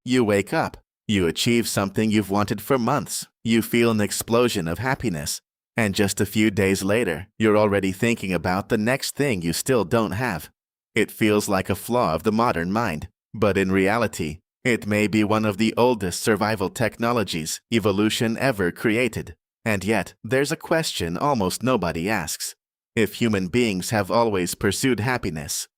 You wake up. You achieve something you've wanted for months. You feel an explosion of happiness. And just a few days later, you're already thinking about the next thing you still don't have. It feels like a flaw of the modern mind, but in reality, it may be one of the oldest survival technologies evolution ever created. And yet, there's a question almost nobody asks. If human beings have always pursued happiness,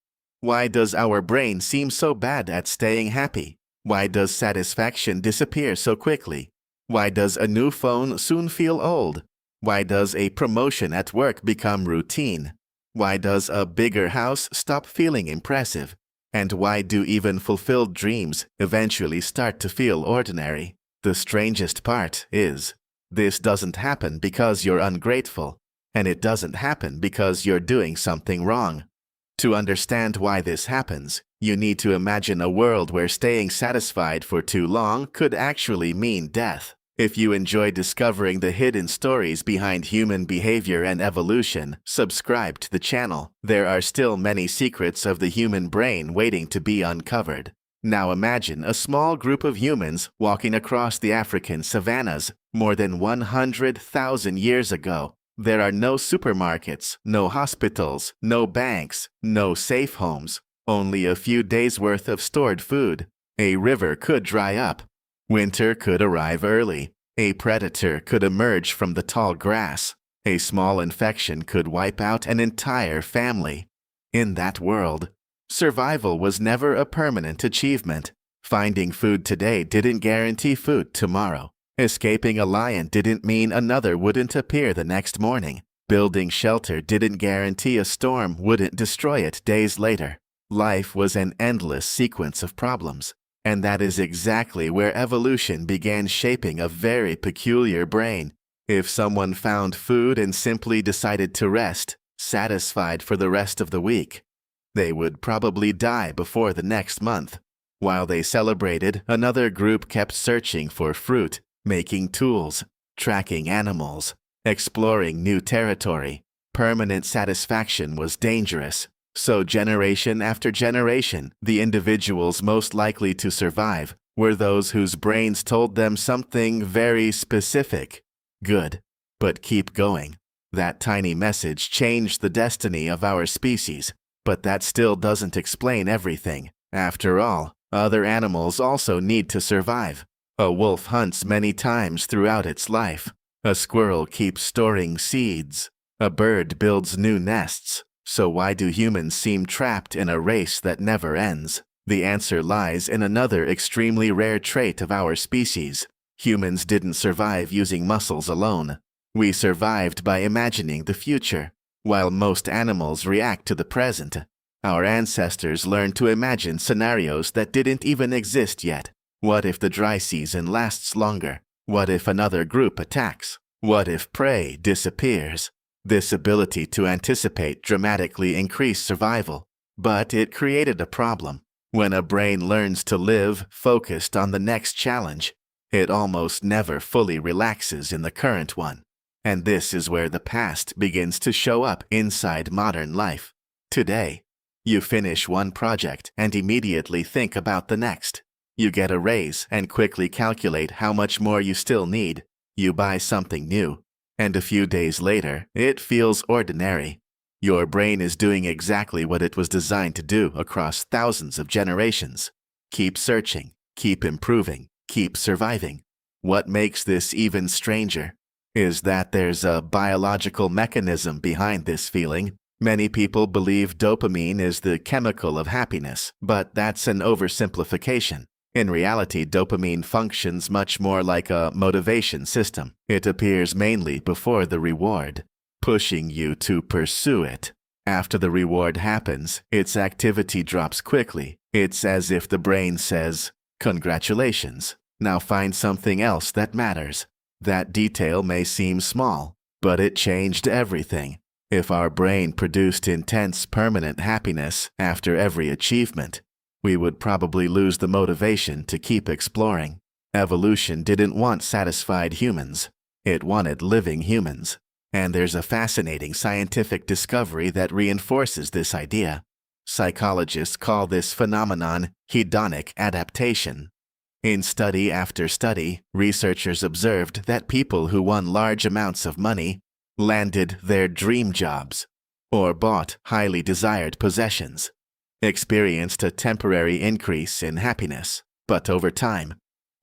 why does our brain seem so bad at staying happy? Why does satisfaction disappear so quickly? Why does a new phone soon feel old? Why does a promotion at work become routine? Why does a bigger house stop feeling impressive? And why do even fulfilled dreams eventually start to feel ordinary? The strangest part is, this doesn't happen because you're ungrateful, and it doesn't happen because you're doing something wrong. To understand why this happens, you need to imagine a world where staying satisfied for too long could actually mean death. If you enjoy discovering the hidden stories behind human behavior and evolution, subscribe to the channel. There are still many secrets of the human brain waiting to be uncovered. Now imagine a small group of humans walking across the African savannas more than 100,000 years ago. There are no supermarkets, no hospitals, no banks, no safe homes, only a few days' worth of stored food. A river could dry up. Winter could arrive early. A predator could emerge from the tall grass. A small infection could wipe out an entire family. In that world, survival was never a permanent achievement. Finding food today didn't guarantee food tomorrow. Escaping a lion didn't mean another wouldn't appear the next morning. Building shelter didn't guarantee a storm wouldn't destroy it days later. Life was an endless sequence of problems. And that is exactly where evolution began shaping a very peculiar brain. If someone found food and simply decided to rest, satisfied for the rest of the week, they would probably die before the next month. While they celebrated, another group kept searching for fruit, making tools, tracking animals, exploring new territory. Permanent satisfaction was dangerous. So generation after generation, the individuals most likely to survive were those whose brains told them something very specific. Good, but keep going. That tiny message changed the destiny of our species, but that still doesn't explain everything. After all, other animals also need to survive. A wolf hunts many times throughout its life. A squirrel keeps storing seeds. A bird builds new nests. So why do humans seem trapped in a race that never ends? The answer lies in another extremely rare trait of our species. Humans didn't survive using muscles alone. We survived by imagining the future. While most animals react to the present, our ancestors learned to imagine scenarios that didn't even exist yet. What if the dry season lasts longer? What if another group attacks? What if prey disappears? This ability to anticipate dramatically increased survival, but it created a problem. When a brain learns to live focused on the next challenge, it almost never fully relaxes in the current one. And this is where the past begins to show up inside modern life. Today, you finish one project and immediately think about the next. You get a raise and quickly calculate how much more you still need. You buy something new. And a few days later, it feels ordinary. Your brain is doing exactly what it was designed to do across thousands of generations. Keep searching, keep improving, keep surviving. What makes this even stranger is that there's a biological mechanism behind this feeling. Many people believe dopamine is the chemical of happiness, but that's an oversimplification. In reality, dopamine functions much more like a motivation system. It appears mainly before the reward, pushing you to pursue it. After the reward happens, its activity drops quickly. It's as if the brain says, "Congratulations, now find something else that matters." That detail may seem small, but it changed everything. If our brain produced intense, permanent happiness after every achievement, we would probably lose the motivation to keep exploring. Evolution didn't want satisfied humans. It wanted living humans. And there's a fascinating scientific discovery that reinforces this idea. Psychologists call this phenomenon hedonic adaptation. In study after study, researchers observed that people who won large amounts of money landed their dream jobs or bought highly desired possessions, experienced a temporary increase in happiness, but over time,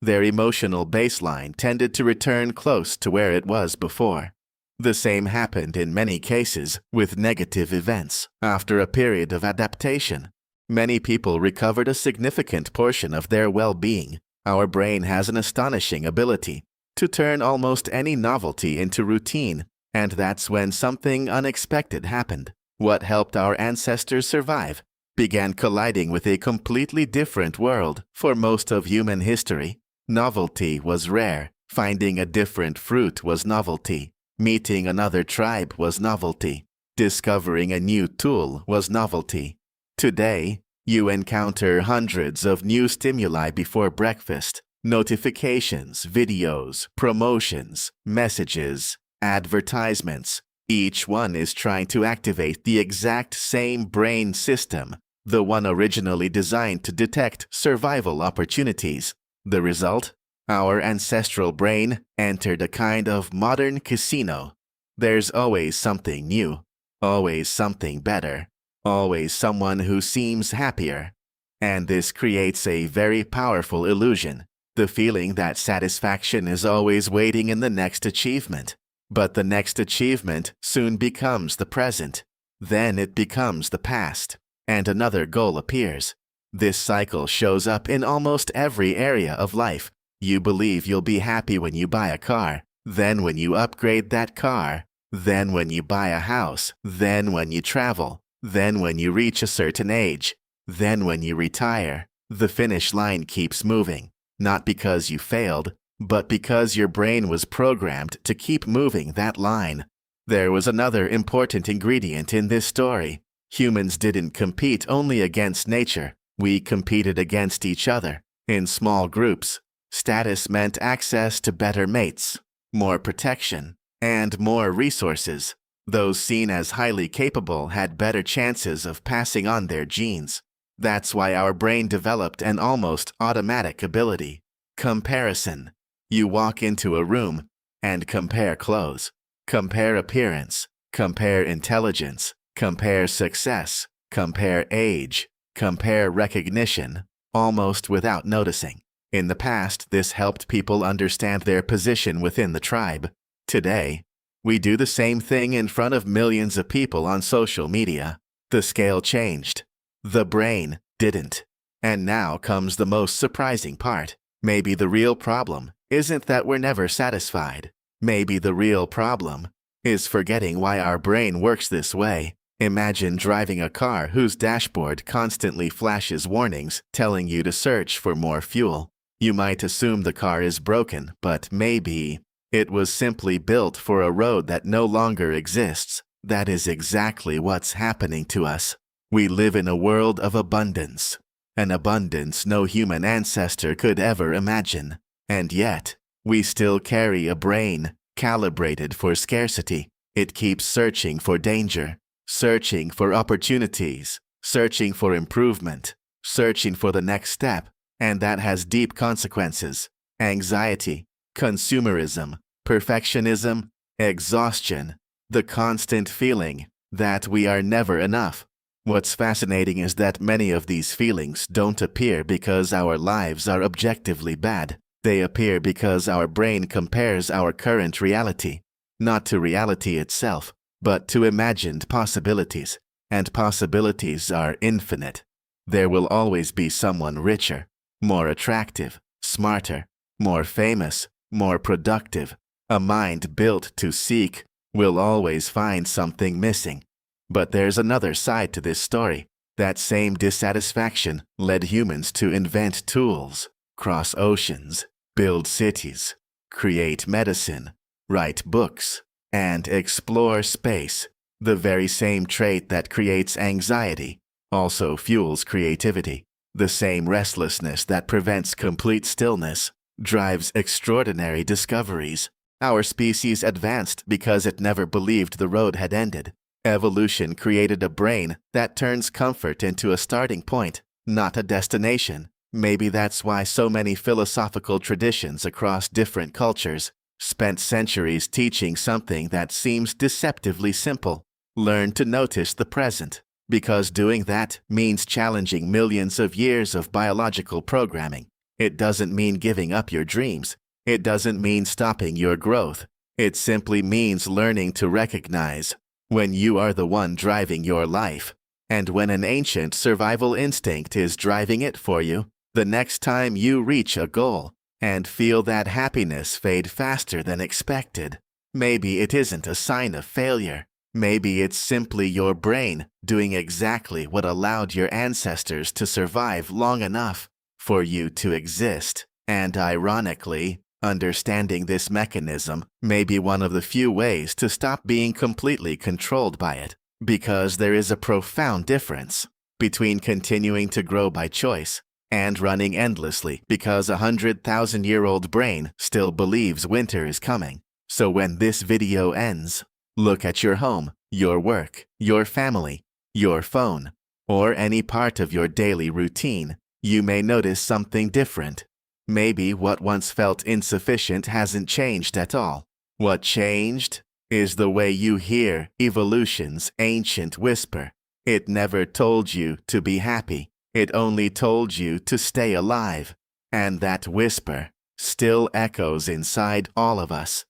their emotional baseline tended to return close to where it was before. The same happened in many cases with negative events. After a period of adaptation, many people recovered a significant portion of their well-being. Our brain has an astonishing ability to turn almost any novelty into routine, and that's when something unexpected happened. What helped our ancestors survive began colliding with a completely different world. For most of human history, novelty was rare. Finding a different fruit was novelty. Meeting another tribe was novelty. Discovering a new tool was novelty. Today, you encounter hundreds of new stimuli before breakfast. Notifications, videos, promotions, messages, advertisements. Each one is trying to activate the exact same brain system, the one originally designed to detect survival opportunities. The result? Our ancestral brain entered a kind of modern casino. There's always something new, always something better, always someone who seems happier. And this creates a very powerful illusion, the feeling that satisfaction is always waiting in the next achievement. But the next achievement soon becomes the present. Then it becomes the past, and another goal appears. This cycle shows up in almost every area of life. You believe you'll be happy when you buy a car, then when you upgrade that car, then when you buy a house, then when you travel, then when you reach a certain age, then when you retire. The finish line keeps moving, not because you failed, but because your brain was programmed to keep moving that line. There was another important ingredient in this story. Humans didn't compete only against nature. We competed against each other, in small groups. Status meant access to better mates, more protection, and more resources. Those seen as highly capable had better chances of passing on their genes. That's why our brain developed an almost automatic ability: comparison. You walk into a room and compare clothes, compare appearance, compare intelligence, compare success, compare age, compare recognition, almost without noticing. In the past, this helped people understand their position within the tribe. Today, we do the same thing in front of millions of people on social media. The scale changed. The brain didn't. And now comes the most surprising part. Maybe the real problem isn't that we're never satisfied. Maybe the real problem is forgetting why our brain works this way. Imagine driving a car whose dashboard constantly flashes warnings telling you to search for more fuel. You might assume the car is broken, but maybe it was simply built for a road that no longer exists. That is exactly what's happening to us. We live in a world of abundance, an abundance no human ancestor could ever imagine. And yet, we still carry a brain calibrated for scarcity. It keeps searching for danger, searching for opportunities, searching for improvement, searching for the next step. And that has deep consequences: anxiety, consumerism, perfectionism, exhaustion, the constant feeling that we are never enough. What's fascinating is that many of these feelings don't appear because our lives are objectively bad. They appear because our brain compares our current reality, not to reality itself, but to imagined possibilities. And possibilities are infinite. There will always be someone richer, more attractive, smarter, more famous, more productive. A mind built to seek will always find something missing. But there's another side to this story. That same dissatisfaction led humans to invent tools, cross oceans, build cities, create medicine, write books, and explore space. The very same trait that creates anxiety also fuels creativity. The same restlessness that prevents complete stillness drives extraordinary discoveries. Our species advanced because it never believed the road had ended. Evolution created a brain that turns comfort into a starting point, not a destination. Maybe that's why so many philosophical traditions across different cultures spent centuries teaching something that seems deceptively simple. Learn to notice the present, because doing that means challenging millions of years of biological programming. It doesn't mean giving up your dreams. It doesn't mean stopping your growth. It simply means learning to recognize when you are the one driving your life, and when an ancient survival instinct is driving it for you. The next time you reach a goal and feel that happiness fade faster than expected, maybe it isn't a sign of failure. Maybe it's simply your brain doing exactly what allowed your ancestors to survive long enough for you to exist. And ironically, understanding this mechanism may be one of the few ways to stop being completely controlled by it, because there is a profound difference between continuing to grow by choice and running endlessly because a 100,000-year-old brain still believes winter is coming. So when this video ends, look at your home, your work, your family, your phone, or any part of your daily routine. You may notice something different. Maybe what once felt insufficient hasn't changed at all. What changed is the way you hear evolution's ancient whisper. It never told you to be happy. It only told you to stay alive. And that whisper still echoes inside all of us.